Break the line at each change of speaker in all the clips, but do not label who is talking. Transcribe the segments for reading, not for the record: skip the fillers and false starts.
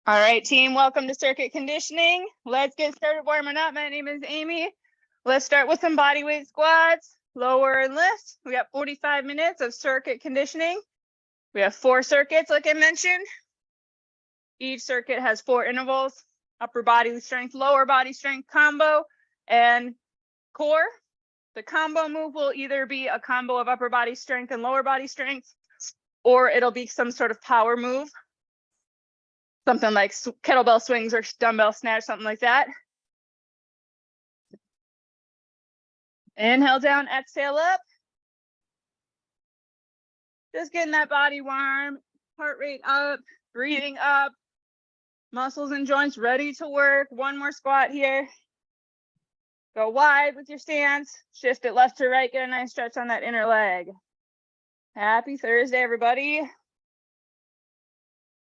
All right, team, welcome to circuit conditioning. Let's get started warming up. My name is Amy. Let's start with some body weight squats, lower and lift. We got 45 minutes of circuit conditioning. We have 4 circuits, like I mentioned. Each circuit has 4 intervals, upper body strength, lower body strength combo, and core. The combo move will either be a combo of upper body strength and lower body strength, or it'll be some sort of power move. Something like kettlebell swings or dumbbell snatch, something like that. Inhale down, exhale up. Just getting that body warm, heart rate up, breathing up, muscles and joints ready to work. One more squat here. Go wide with your stance, shift it left to right, get a nice stretch on that inner leg. Happy Thursday, everybody.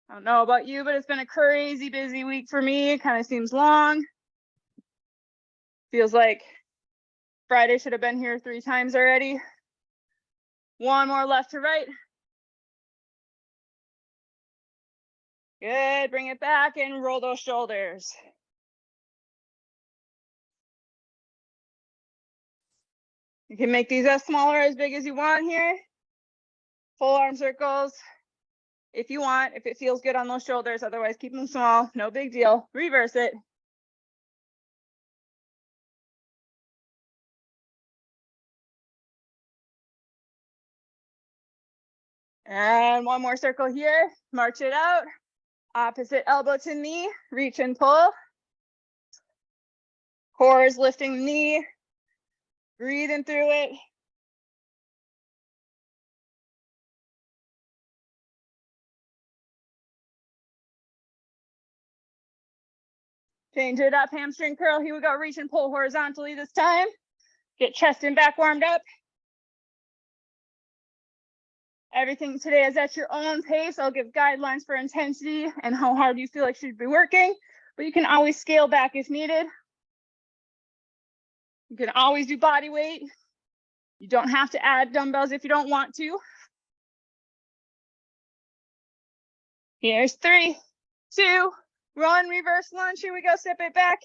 I don't know about you, but it's been a crazy busy week for me. It kind of seems long. Feels like Friday should have been here 3 times already. One more left to right. Good, bring it back and roll those shoulders. You can make these as small or as big as you want here. Full arm circles. If you want, if it feels good on those shoulders, otherwise keep them small, no big deal. Reverse it. And one more circle here, march it out. Opposite elbow to knee, reach and pull. Core is lifting the knee, breathing through it. Change it up, hamstring curl. Here we go, reach and pull horizontally this time. Get chest and back warmed up. Everything today is at your own pace. I'll give guidelines for intensity and how hard you feel like you should be working, but you can always scale back if needed. You can always do body weight. You don't have to add dumbbells if you don't want to. Here's 3, 2, 1, reverse lunge. Here we go, step it back,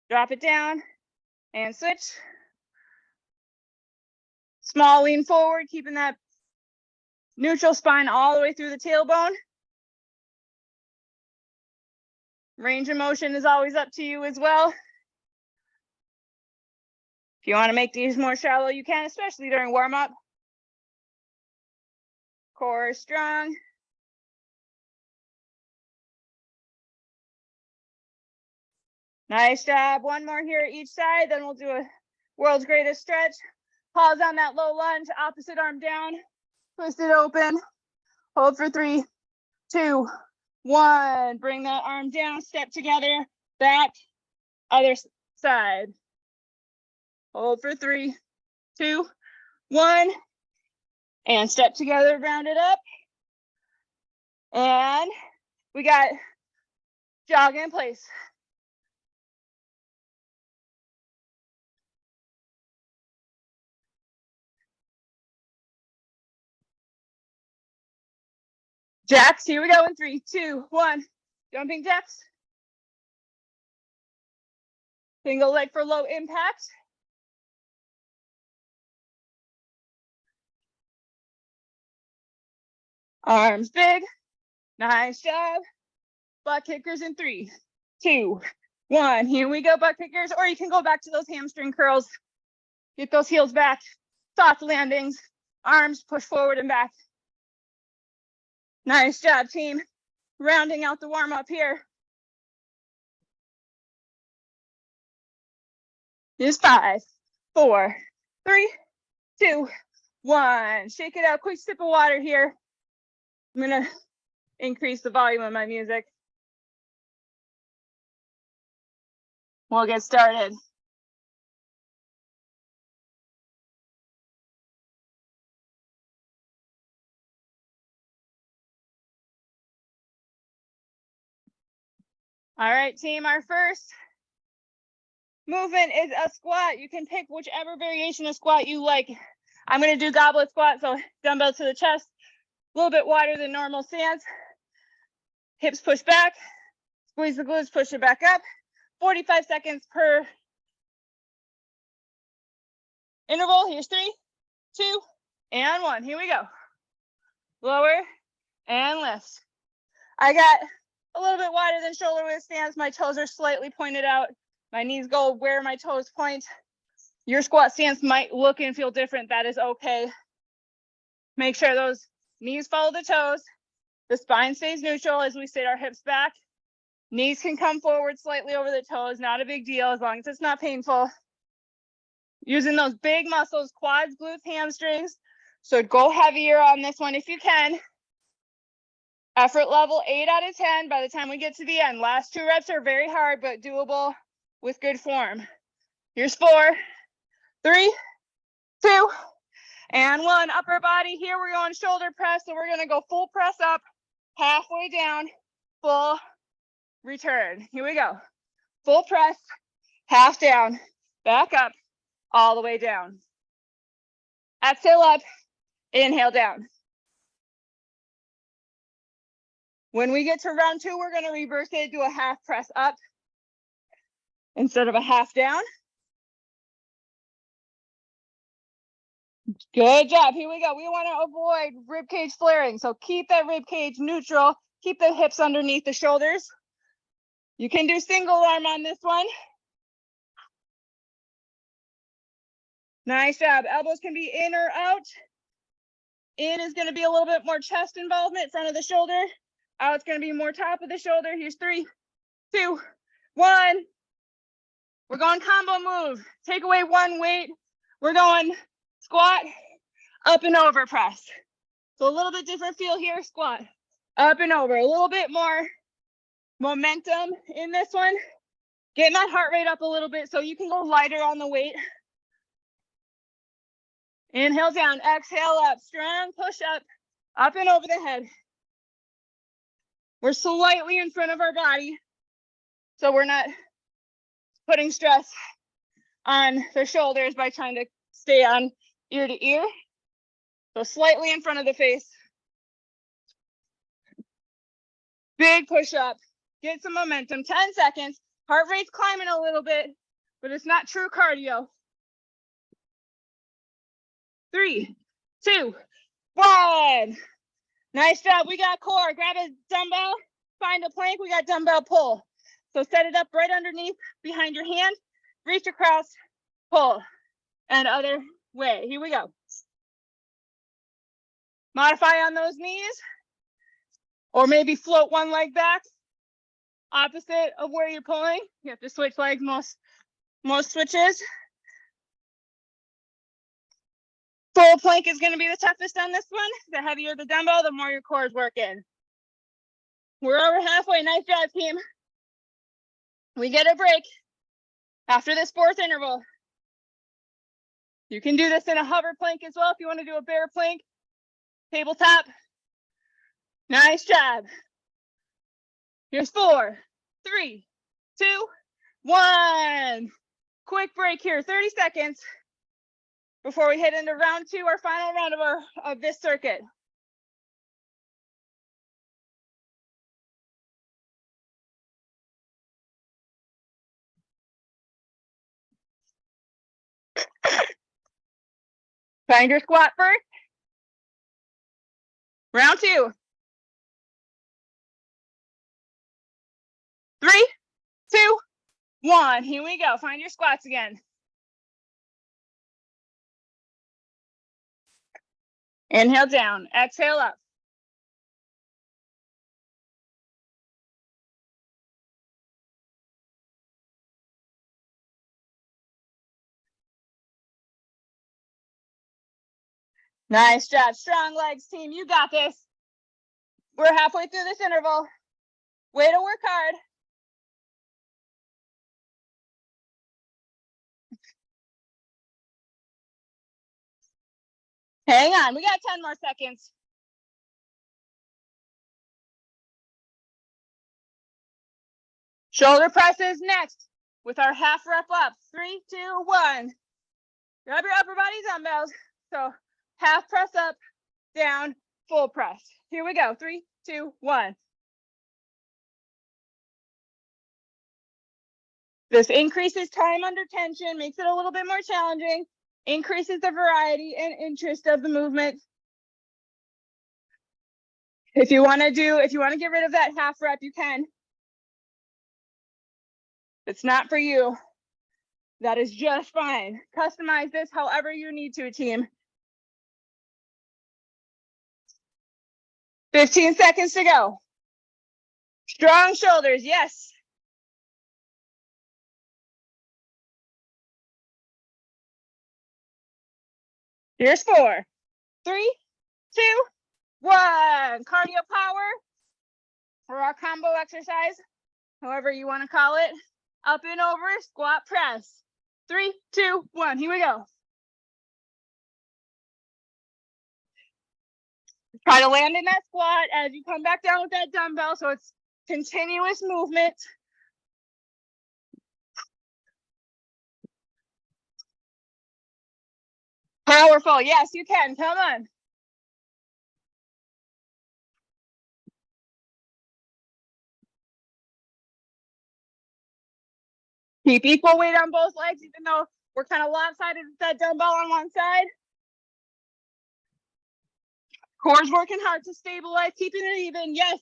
drop it down, and switch. Small lean forward, keeping that neutral spine all the way through the tailbone. Range of motion is always up to you as well. If you want to make these more shallow, you can, especially during warm-up. Core is strong. Nice job. One more here each side, then we'll do a world's greatest stretch. Pause on that low lunge, opposite arm down, twist it open, hold for 3, 2, 1. Bring that arm down, step together, back, other side. Hold for 3, 2, 1, and step together, round it up. And we got jog in place. Jacks, here we go in 3, 2, 1. Jumping jacks. Single leg for low impact. Arms big. Nice job. Butt kickers in 3, 2, 1. Here we go, butt kickers, or you can go back to those hamstring curls. Get those heels back. Soft landings. Arms push forward and back. Nice job, team. Rounding out the warm up here. Here's 5, 4, 3, 2, 1. Shake it out. Quick sip of water here. I'm gonna increase the volume of my music. We'll get started. All right, team, our first movement is a squat. You can pick whichever variation of squat you like. I'm going to do goblet squat, so dumbbell to the chest, a little bit wider than normal stance. Hips push back, Squeeze the glutes, push it back up. 45 seconds per interval. Here's 3, 2, and 1. Here we go. Lower and lift. I got a little bit wider than shoulder width stance. My toes are slightly pointed out. My knees go where my toes point. Your squat stance might look and feel different. That is okay. Make sure those knees follow the toes. The spine stays neutral as we sit our hips back. Knees can come forward slightly over the toes. Not a big deal as long as it's not painful. Using those big muscles, quads, glutes, hamstrings. So go heavier on this one if you can. Effort level 8 out of 10 by the time we get to the end. Last 2 reps are very hard, but doable with good form. Here's 4, 3, 2, and 1. Upper body. Here we're going shoulder press. So we're going to go full press up, halfway down, full return. Here we go. Full press, half down, back up, all the way down. Exhale up, inhale down. When we get to round 2, we're going to reverse it, do a half press up instead of a half down. Good job. Here we go. We want to avoid rib cage flaring. So keep that rib cage neutral. Keep the hips underneath the shoulders. You can do single arm on this one. Nice job. Elbows can be in or out. In is going to be a little bit more chest involvement, front of the shoulder. Out, it's going to be more top of the shoulder. Here's 3, 2, 1. We're going combo move. Take away one weight. We're going squat, up and over press. So a little bit different feel here. Squat, up and over. A little bit more momentum in this one. Getting that heart rate up a little bit so you can go lighter on the weight. Inhale down, exhale up. Strong push up and over the head. We're slightly in front of our body, so we're not putting stress on the shoulders by trying to stay on ear to ear. So slightly in front of the face. Big push up. Get some momentum. 10 seconds. Heart rate's climbing a little bit, but it's not true cardio. 3, 2, 1. Nice job. We got core. Grab a dumbbell, find a plank. We got dumbbell pull. So set it up right underneath, behind your hand, reach across, pull, and other way. Here we go. Modify on those knees, or maybe float one leg back, opposite of where you're pulling. You have to switch legs most switches. Full plank is going to be the toughest on this one. The heavier the dumbbell, the more your core is working. We're over halfway. Nice job, team. We get a break after this 4th interval. You can do this in a hover plank as well if you want to do a bear plank. Tabletop. Nice job. Here's 4, 3, 2, 1. Quick break here, 30 seconds. Before we head into round 2, our final round of this circuit. Find your squat first. Round 2. 3, 2, 1. Here we go. Find your squats again. Inhale down, exhale up. Nice job. Strong legs, team. You got this. We're halfway through this interval. Way to work hard. Hang on. We got 10 more seconds. Shoulder presses next with our half rep up. 3, 2, 1. Grab your upper body dumbbells. So half press up, down, full press. Here we go. 3, 2, 1. This increases time under tension, makes it a little bit more challenging, increases the variety and interest of the movement. If you want to get rid of that half rep, you can. It's not for you. That is just fine. Customize this however you need to, team. 15 seconds to go. Strong shoulders, yes. Here's 4, 3, 2, 1. Cardio power for our combo exercise, however you want to call it. Up and over, squat press. 3, 2, 1, here we go. Try to land in that squat as you come back down with that dumbbell, so it's continuous movement. Powerful, yes, you can, come on. Keep equal weight on both legs, even though we're kind of lopsided with that dumbbell on one side. Core's working hard to stabilize, keeping it even, yes.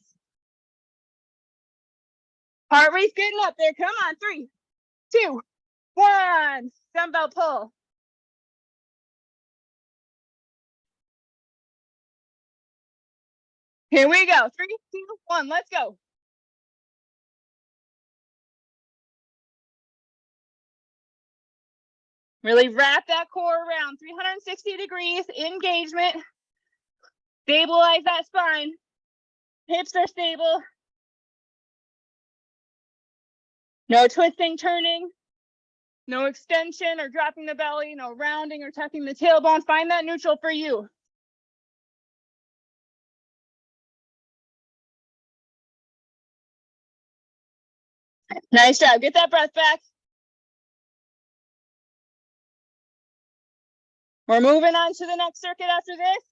Heart rate's getting up there, come on, 3, 2, 1. Dumbbell pull. Here we go, 3, 2, 1, let's go. Really wrap that core around 360 degrees, engagement. Stabilize that spine. Hips are stable. No twisting, turning. No extension or dropping the belly. No rounding or tucking the tailbone. Find that neutral for you. Nice job. Get that breath back. We're moving on to the next circuit after this.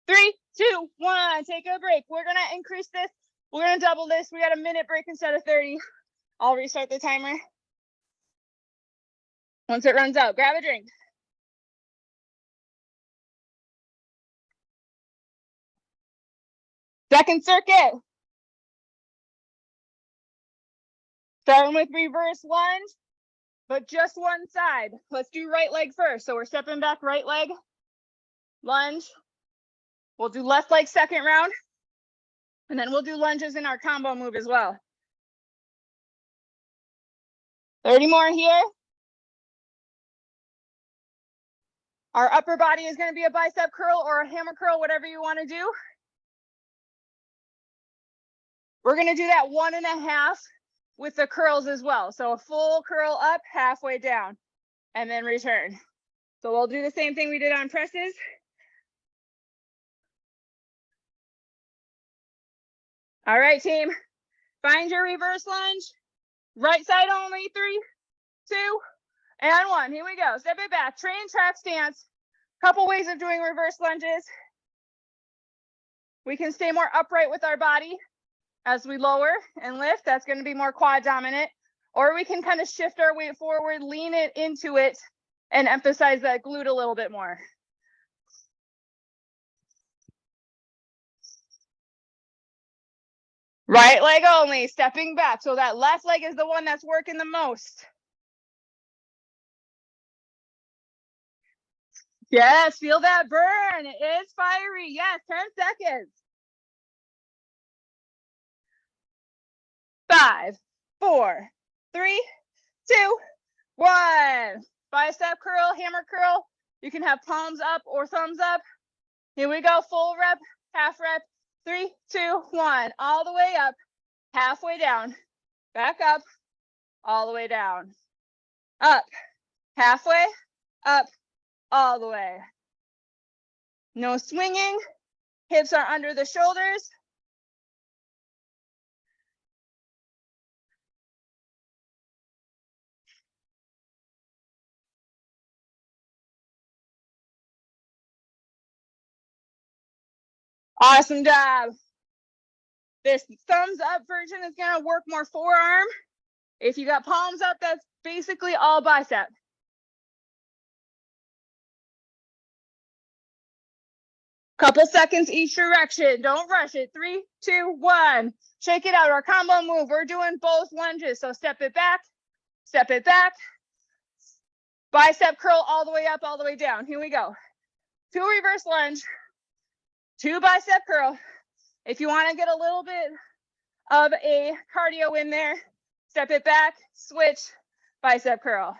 3, 2, 1. Take a break. We're going to increase this. We're going to double this. We got a minute break instead of 30. I'll restart the timer. Once it runs out, grab a drink. Second circuit. Starting with reverse lunge, but just one side. Let's do right leg first. So we're stepping back, right leg, lunge. We'll do left leg second round, and then we'll do lunges in our combo move as well. 30 more here. Our upper body is going to be a bicep curl or a hammer curl, whatever you want to do. We're going to do that 1.5 with the curls as well. So a full curl up, halfway down, and then return. So we'll do the same thing we did on presses. All right, team. Find your reverse lunge. Right side only. 3, 2, and 1. Here we go. Step it back. Train track stance. Couple ways of doing reverse lunges. We can stay more upright with our body as we lower and lift. That's going to be more quad dominant. Or we can kind of shift our weight forward, lean it into it, and emphasize that glute a little bit more. Right leg only, stepping back. So that left leg is the one that's working the most. Yes, feel that burn. It is fiery. Yes, 10 seconds. 5, 4, 3, 2, 1. Bicep curl, hammer curl. You can have palms up or thumbs up. Here we go. Full rep, half rep. 3, 2, 1. All the way up, halfway down. Back up, all the way down. Up, halfway, up, all the way. No swinging. Hips are under the shoulders. Awesome job. This thumbs up version is going to work more forearm. If you got palms up, that's basically all bicep. Couple seconds each direction. Don't rush it. 3, 2, 1. Shake it out. Our combo move. We're doing both lunges. So step it back. Step it back. Bicep curl all the way up, all the way down. Here we go. 2 reverse lunge. 2 bicep curl. If you want to get a little bit of a cardio in there, step it back, switch, bicep curl.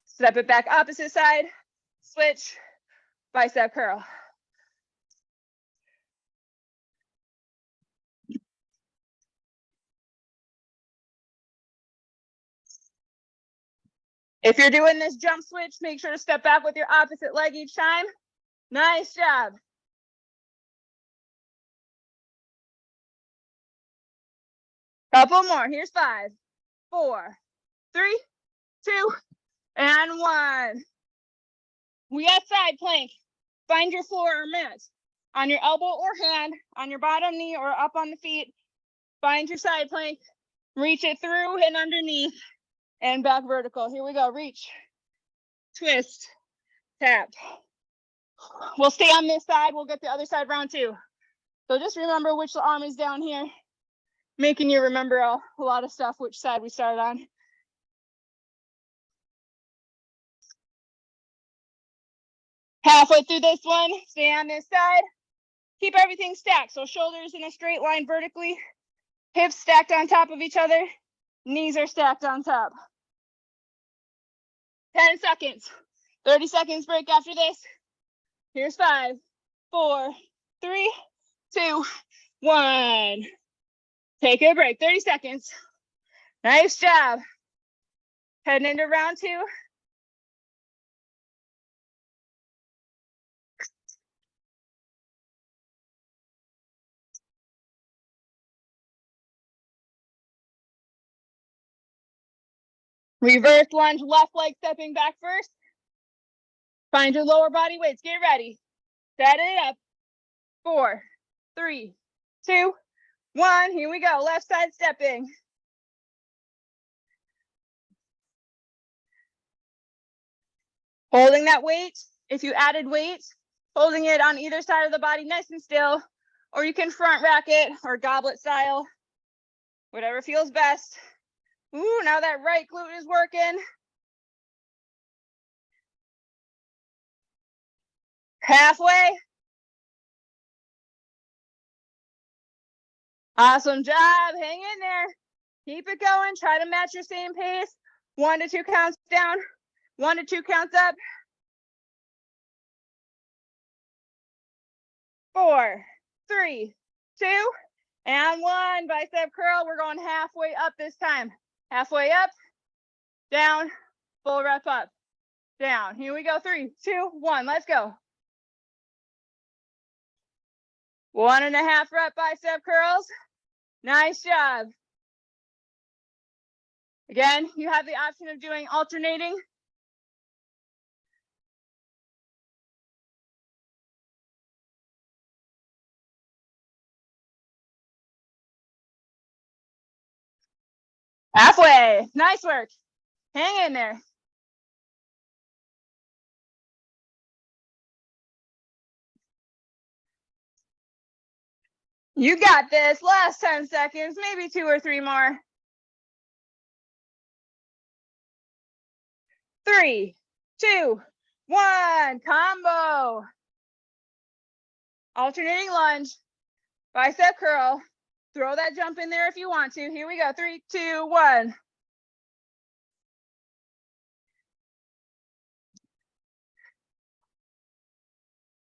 Step it back, opposite side, switch, bicep curl. If you're doing this jump switch, make sure to step back with your opposite leg each time. Nice job. Couple more. Here's 5, 4, 3, 2, and 1. We got side plank. Find your floor or mat. On your elbow or hand, on your bottom knee or up on the feet. Find your side plank. Reach it through and underneath and back vertical. Here we go. Reach, twist, tap. We'll stay on this side. We'll get the other side round 2. So just remember which arm is down here, making you remember a lot of stuff, which side we started on. Halfway through this one, stay on this side. Keep everything stacked. So shoulders in a straight line vertically, hips stacked on top of each other, knees are stacked on top. 10 seconds, 30 seconds break after this. Here's 5, 4, 3, 2, 1. Take a break, 30 seconds. Nice job. Heading into round 2. Reverse lunge, left leg stepping back first. Find your lower body weights. Get ready. Set it up. 4, 3, 2, 1. Here we go. Left side stepping. Holding that weight. If you added weight, holding it on either side of the body nice and still, or you can front rack it or goblet style, whatever feels best. Ooh, now that right glute is working. Halfway. Awesome job. Hang in there. Keep it going. Try to match your same pace. 1 to 2 counts down. 1 to 2 counts up. 4, 3, 2, and 1. Bicep curl. We're going halfway up this time. Halfway up, down, full rep up, down. Here we go. 3, 2, 1. Let's go. 1.5 rep bicep curls. Nice job. Again, you have the option of doing alternating. Halfway. Nice work. Hang in there. You got this. Last 10 seconds, maybe 2 or 3 more. 3, 2, 1. Combo. Alternating lunge, bicep curl. Throw that jump in there if you want to. Here we go. 3, 2, 1.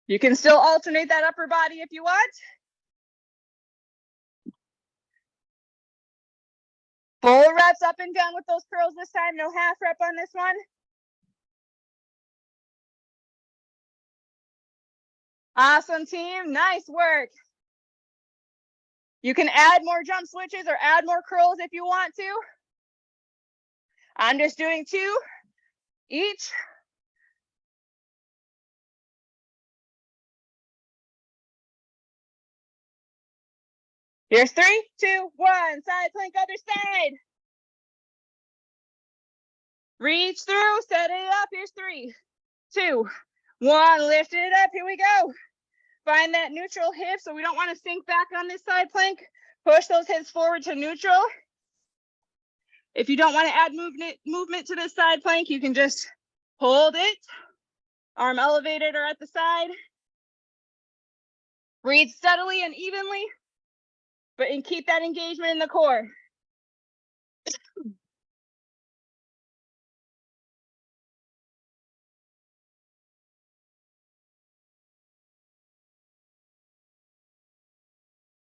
You can still alternate that upper body if you want. Full reps up and down with those curls this time. No half rep on this one. Awesome, team. Nice work. You can add more jump switches or add more curls if you want to. I'm just doing 2 each. Here's 3, 2, 1. Side plank, other side. Reach through, set it up. Here's 3, 2, 1. Lift it up. Here we go. Find that neutral hip, so we don't want to sink back on this side plank. Push those hips forward to neutral. If you don't want to add movement to this side plank, you can just hold it. Arm elevated or at the side. Breathe steadily and evenly, and keep that engagement in the core.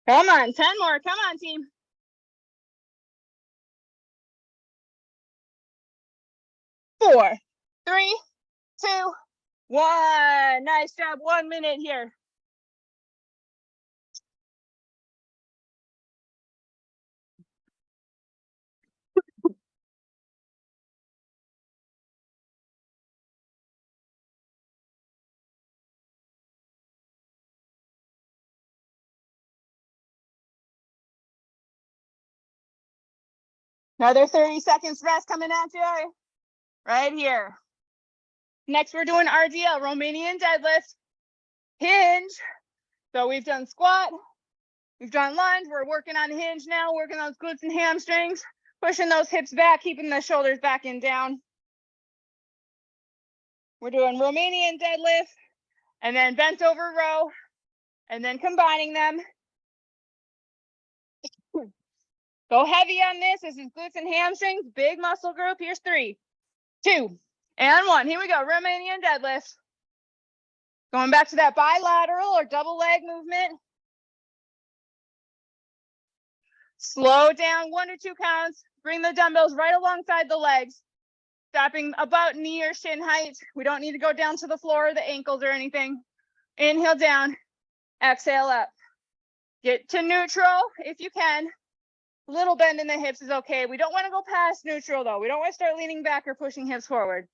Come on, 10 more. Come on, team. 4, 3, 2, 1. Nice job. 1 minute here. Another 30 seconds rest coming at you right here. Next, we're doing RDL, Romanian deadlift, hinge. So we've done squat, we've done lunge. We're working on hinge now, working those glutes and hamstrings, pushing those hips back, keeping the shoulders back and down. We're doing Romanian deadlift, and then bent over row, and then combining them. Go heavy on this. This is glutes and hamstrings, big muscle group. Here's 3, 2, and 1. Here we go, Romanian deadlift. Going back to that bilateral or double leg movement. Slow down, 1 to 2 counts. Bring the dumbbells right alongside the legs. Stopping about knee or shin height. We don't need to go down to the floor or the ankles or anything. Inhale down, exhale up. Get to neutral if you can. Little bend in the hips is okay. We don't want to go past neutral though. We don't want to start leaning back or pushing hips forward.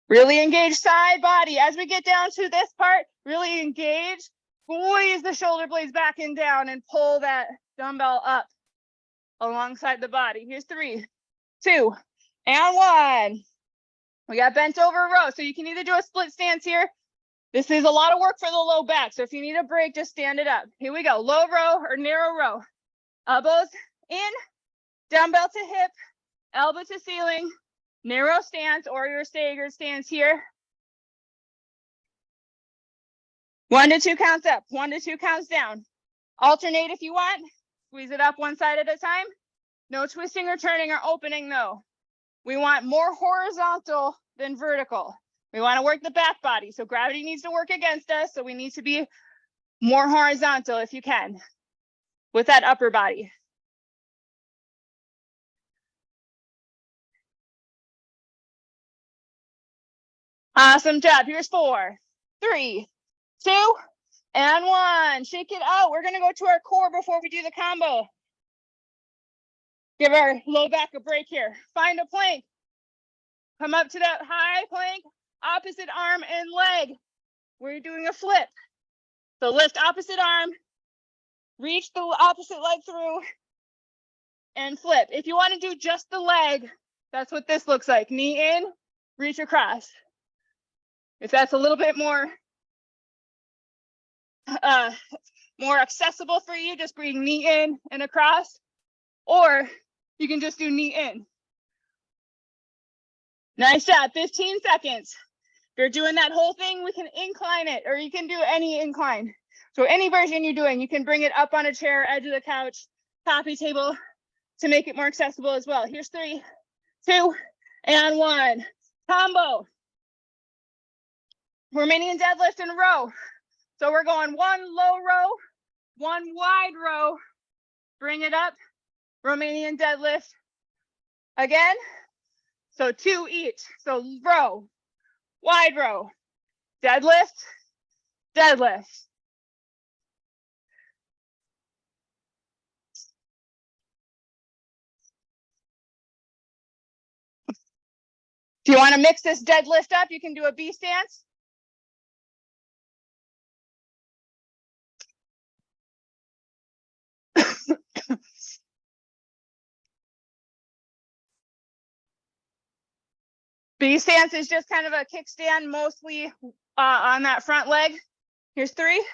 Really engage side body. As we get down to this part, really engage. Squeeze the shoulder blades back and down and pull that dumbbell up alongside the body. Here's 3, 2, and 1. We got bent over row. So you can either do a split stance here. This is a lot of work for the low back. So if you need a break, just stand it up. Here we go. Low row or narrow row. Elbows in, dumbbell to hip, elbow to ceiling, narrow stance or your staggered stance here. 1 to 2 counts up, 1 to 2 counts down. Alternate if you want. Squeeze it up one side at a time. No twisting or turning or opening though. We want more horizontal than vertical. We want to work the back body. So gravity needs to work against us. So we need to be more horizontal if you can with that upper body. Awesome job. Here's 4, 3, 2, and 1. Shake it out. We're going to go to our core before we do the combo. Give our low back a break here. Find a plank. Come up to that high plank, opposite arm and leg. We're doing a flip. So lift opposite arm, reach the opposite leg through, and flip. If you want to do just the leg, that's what this looks like. Knee in, reach across. If that's a little bit more accessible for you, just bring knee in and across, or you can just do knee in. Nice job, 15 seconds. If you're doing that whole thing, we can incline it, or you can do any incline. So any version you're doing, you can bring it up on a chair, edge of the couch, coffee table to make it more accessible as well. Here's 3, 2, and 1. Combo. Romanian deadlift in a row. So we're going 1 low row, 1 wide row. Bring it up. Romanian deadlift. Again. So 2 each. So row, wide row, deadlift, deadlift. If you want to mix this deadlift up, you can do a B stance. B stance is just kind of a kickstand, mostly on that front leg. Here's 3,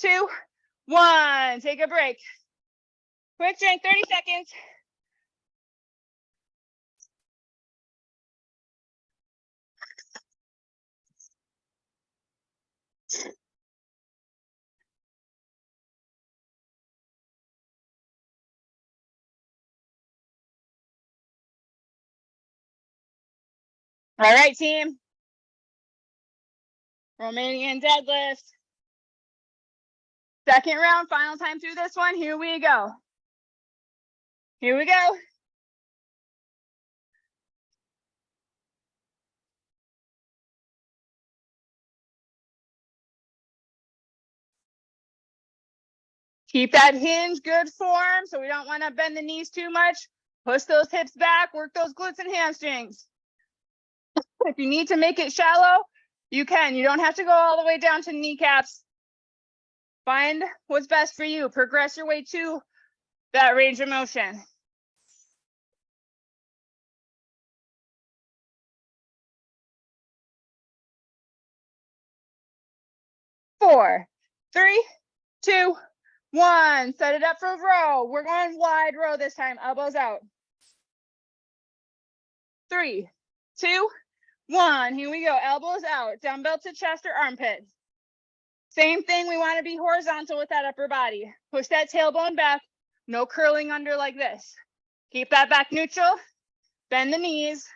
2, 1. Take a break. Quick drink, 30 seconds. All right, team. Romanian deadlift. Second round, final time through this one. Here we go. Here we go. Keep that hinge, good form, so we don't want to bend the knees too much. Push those hips back, work those glutes and hamstrings. If you need to make it shallow, you can. You don't have to go all the way down to kneecaps. Find what's best for you. Progress your way to that range of motion. Four, 3, 2, 1. Set it up for row. We're going wide row this time. Elbows out. 3, 2, 1. Here we go. Elbows out. Dumbbell to chest or armpit. Same thing. We want to be horizontal with that upper body. Push that tailbone back. No curling under like this. Keep that back neutral. Bend the knees.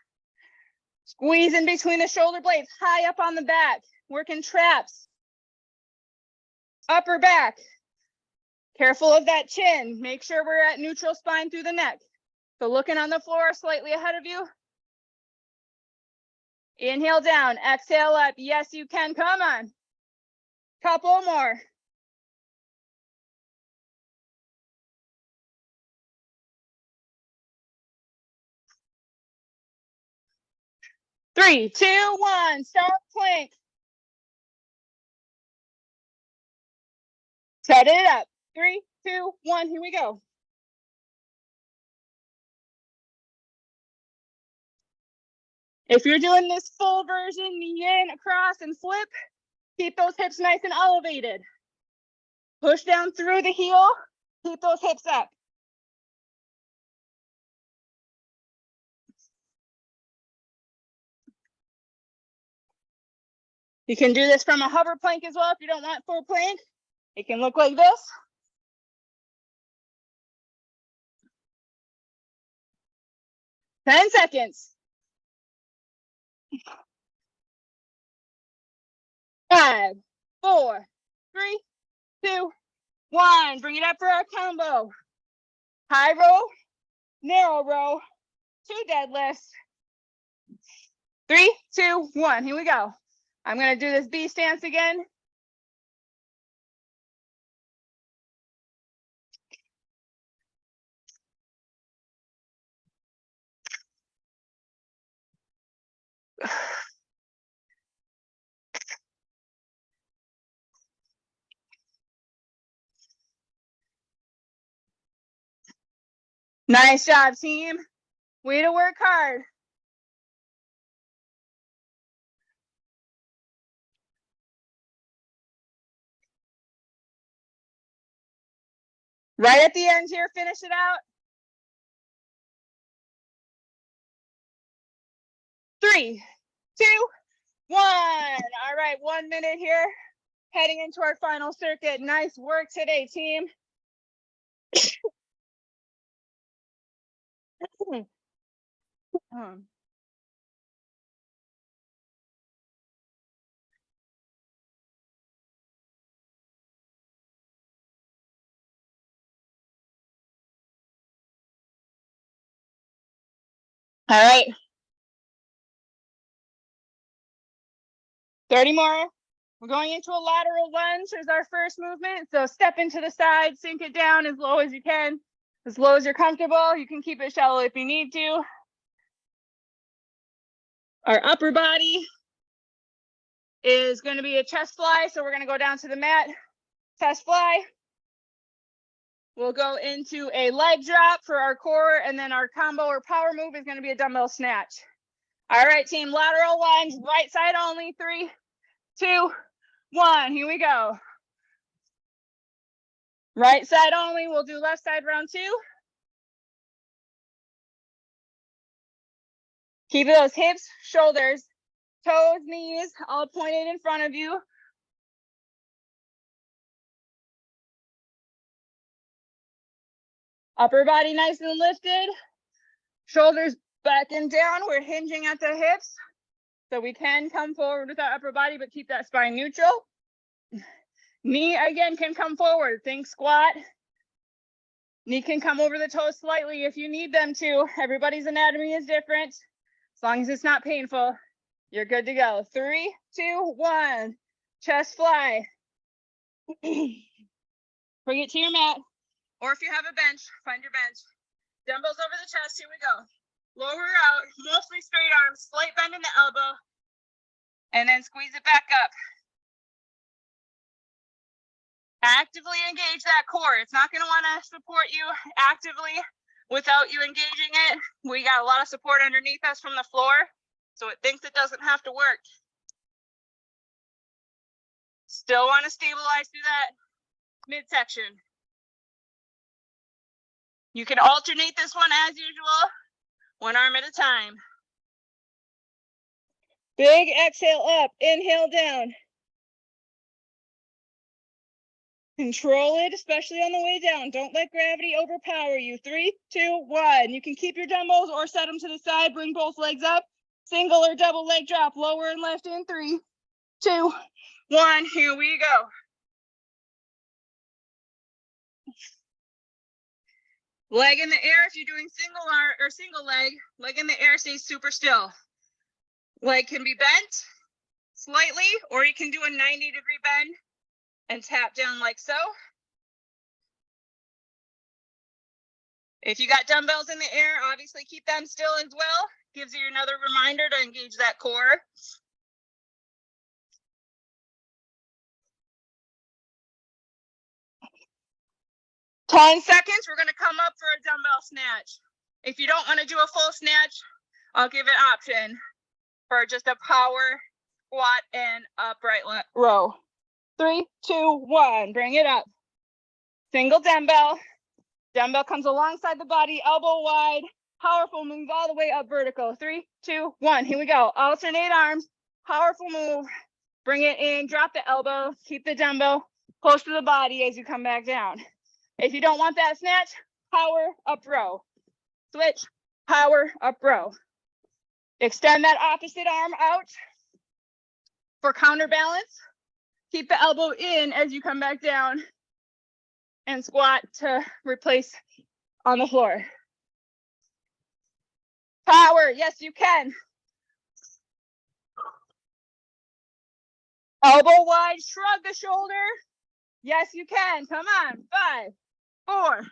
Squeeze in between the shoulder blades. High up on the back. Working traps. Upper back. Careful of that chin. Make sure we're at neutral spine through the neck. So looking on the floor slightly ahead of you. Inhale down. Exhale up. Yes, you can. Come on. Couple more. Three, 2, 1. Start plank. Set it up. 3, 2, 1. Here we go. If you're doing this full version, knee in, across, and flip, keep those hips nice and elevated. Push down through the heel. Keep those hips up. You can do this from a hover plank as well if you don't want full plank. It can look like this. Ten seconds. 5, 4, 3, 2, 1. Bring it up for our combo. High row, narrow row, 2 deadlifts. 3, 2, 1. Here we go. I'm going to do this B stance again. Nice job, team. Way to work hard. Right at the end here, finish it out. 3, 2, 1. All right, 1 minute here. Heading into our final circuit. Nice work today, team. All right. 30 more. We're going into a lateral lunge as our first movement. So step into the side, sink it down as low as you can, as low as you're comfortable. You can keep it shallow if you need to. Our upper body is going to be a chest fly. So we're going to go down to the mat, chest fly. We'll go into a leg drop for our core, and then our combo or power move is going to be a dumbbell snatch. All right, team, lateral lunge, right side only. 3, 2, 1. Here we go. Right side only. We'll do left side round 2. Keep those hips, shoulders, toes, knees all pointed in front of you. Upper body nice and lifted. Shoulders back and down. We're hinging at the hips. So we can come forward with our upper body, but keep that spine neutral. Knee again can come forward. Think squat. Knee can come over the toes slightly if you need them to. Everybody's anatomy is different. As long as it's not painful, you're good to go. 3, 2, 1. Chest fly. Bring it to your mat. Or if you have a bench, find your bench. Dumbbells over the chest. Here we go. Lower out, mostly straight arms, slight bend in the elbow, and then squeeze it back up. Actively engage that core. It's not going to want to support you actively without you engaging it. We got a lot of support underneath us from the floor, so it thinks it doesn't have to work. Still want to stabilize through that midsection. You can alternate this one as usual, one arm at a time. Big exhale up, inhale down. Control it, especially on the way down. Don't let gravity overpower you. 3, 2, 1. You can keep your dumbbells or set them to the side. Bring both legs up. Single or double leg drop. Lower and left in. 3, 2, 1. Here we go. Leg in the air if you're doing single arm or single leg in the air stays super still. Leg can be bent slightly, or you can do a 90-degree bend and tap down like so. If you got dumbbells in the air, obviously keep them still as well. Gives you another reminder to engage that core. Ten seconds, we're gonna come up for a dumbbell snatch. If you don't wanna do a full snatch, I'll give an option for just a power squat and upright row. 3, 2, 1, bring it up. Single dumbbell. Dumbbell comes alongside the body, elbow wide. Powerful move all the way up vertical. 3, 2, 1, here we go. Alternate arms, powerful move. Bring it in, drop the elbow, keep the dumbbell close to the body as you come back down. If you don't want that snatch, power up row. Switch, power up row. Extend that opposite arm out for counterbalance. Keep the elbow in as you come back down and squat to replace on the floor. Power, yes you can. Elbow wide, shrug the shoulder. Yes you can, come on. 5, 4,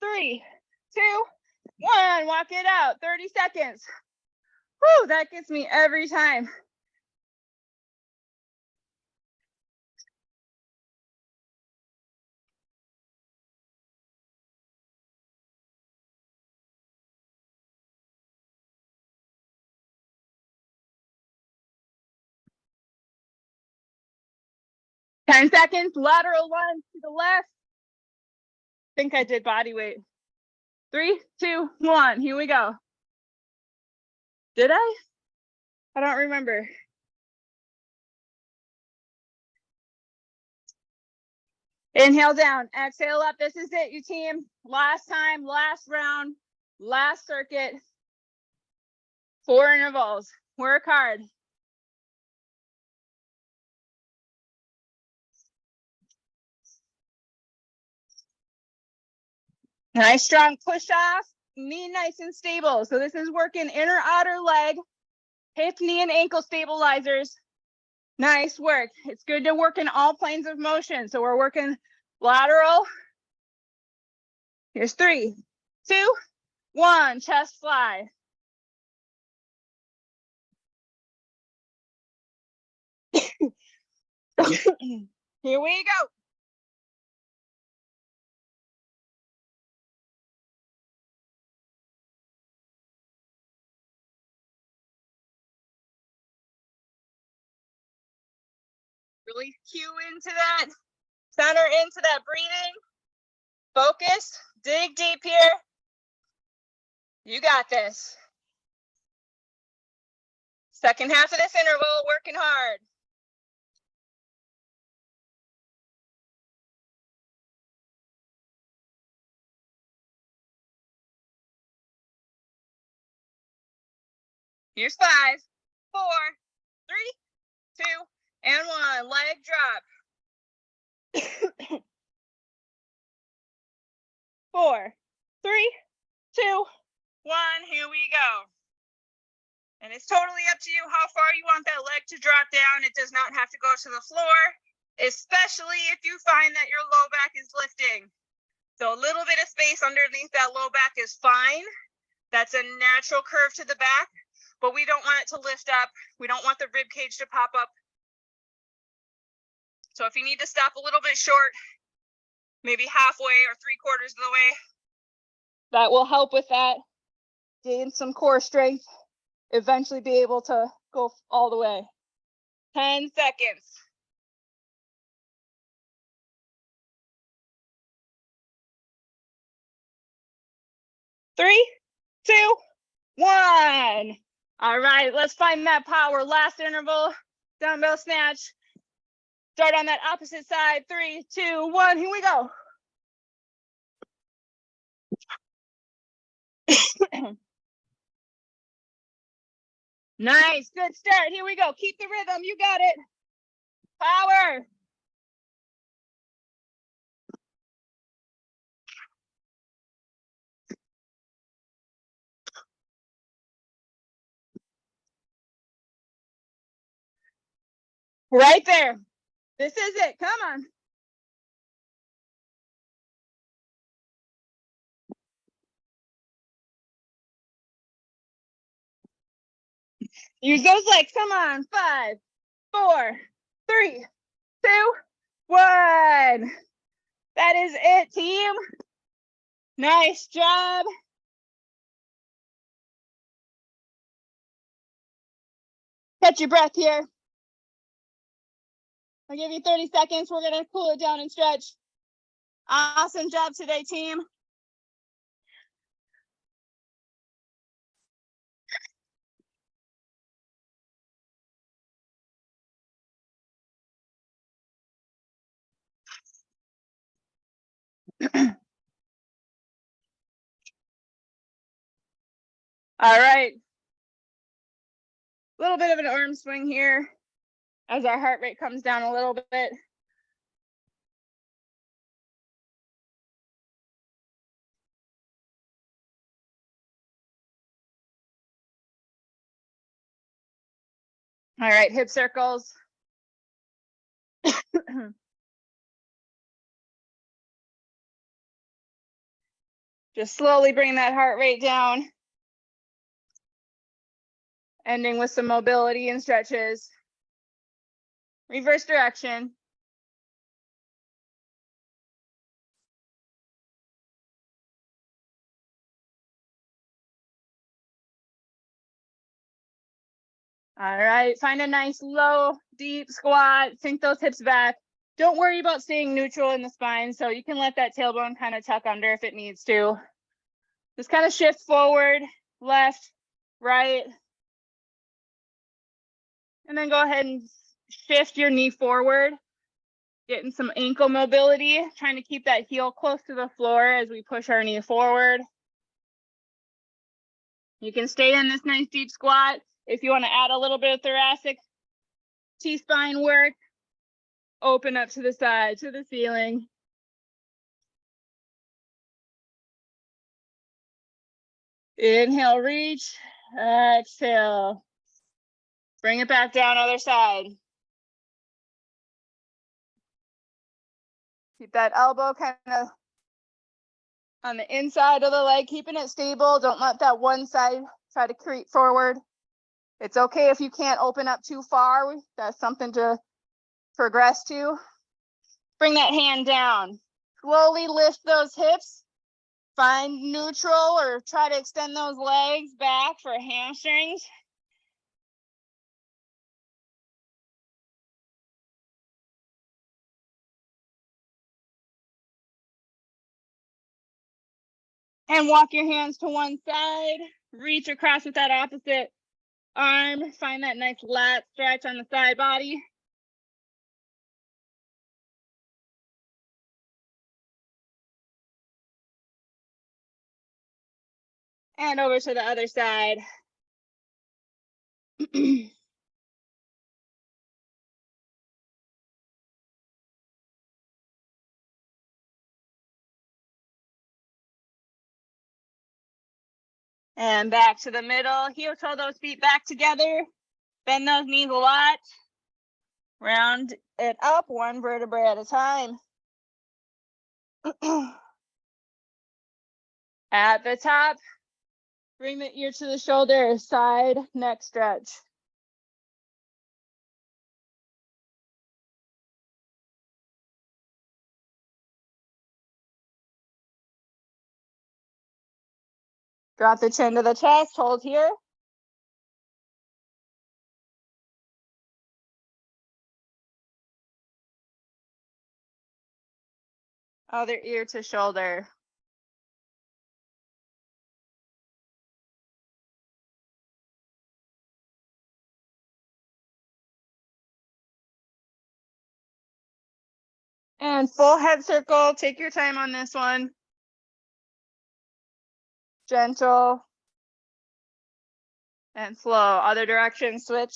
3, 2, 1, walk it out, 30 seconds. Whew, that gets me every time. Ten seconds, lateral lunge to the left. I think I did body weight. 3, 2, 1, here we go. Did I? I don't remember. Inhale down, exhale up. This is it, you team. Last time, last round, last circuit. 4 intervals. Work hard. Nice strong push off, knee nice and stable. So this is working inner outer leg, hip, knee, and ankle stabilizers. Nice work. It's good to work in all planes of motion. So we're working lateral. Here's 3, 2, 1, chest fly. Here we go. Really cue into that, center into that breathing. Focus, dig deep here. You got this. Second half of this interval, working hard. Here's 5, 4, 3, 2, and 1. Leg drop. 4, 3, 2, 1. Here we go. And it's totally up to you how far you want that leg to drop down. It does not have to go to the floor, especially if you find that your low back is lifting. So a little bit of space underneath that low back is fine. That's a natural curve to the back, but we don't want it to lift up. We don't want the rib cage to pop up. So if you need to stop a little bit short, maybe halfway or 3/4 of the way, that will help with that. Gain some core strength, eventually be able to go all the way. 10 seconds. Three, 2, 1. All right, let's find that power. Last interval, dumbbell snatch. Start on that opposite side. 3, 2, 1. Here we go. Nice, good start. Here we go. Keep the rhythm. You got it. Power. Right there. This is it. Come on. Use those legs. Come on. 5, 4, 3, 2, 1. That is it, team. Nice job. Catch your breath here. I'll give you 30 seconds. We're going to cool it down and stretch. Awesome job today, team. All right. A little bit of an arm swing here as our heart rate comes down a little bit. All right, hip circles. Just slowly bring that heart rate down. Ending with some mobility and stretches. Reverse direction. All right, find a nice low, deep squat, sink those hips back. Don't worry about staying neutral in the spine, so you can let that tailbone kind of tuck under if it needs to. Just kind of shift forward, left, right. And then go ahead and shift your knee forward, getting some ankle mobility, trying to keep that heel close to the floor as we push our knee forward. You can stay in this nice deep squat. If you want to add a little bit of thoracic T-spine work, open up to the side, to the ceiling. Inhale, reach, exhale. Bring it back down, other side. Keep that elbow kind of on the inside of the leg, keeping it stable. Don't let that one side try to creep forward. It's okay if you can't open up too far. That's something to progress to. Bring that hand down. Slowly lift those hips. Find neutral or try to extend those legs back for hamstrings. And walk your hands to one side, reach across with that opposite arm, find that nice lat stretch on the side body. And over to the other side. And back to the middle, heel toe those feet back together, bend those knees a lot, round it up one vertebrae at a time. At the top, bring the ear to the shoulder, side neck stretch. Drop the chin to the chest, hold here. Other ear to shoulder. And full head circle, take your time on this one. Gentle and slow. Other direction, switch.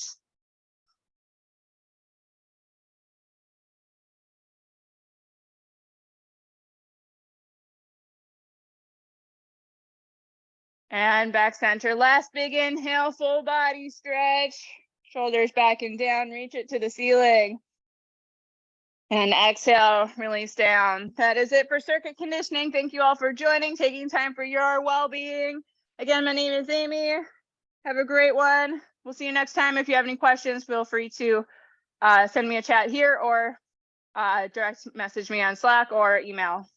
And back center. Last big inhale, full body stretch. Shoulders back and down, reach it to the ceiling. And exhale, release down. That is it for circuit conditioning. Thank you all for joining, taking time for your well-being. Again, my name is Amy. Have a great one. We'll see you next time. If you have any questions, feel free to send me a chat here or direct message me on Slack or email.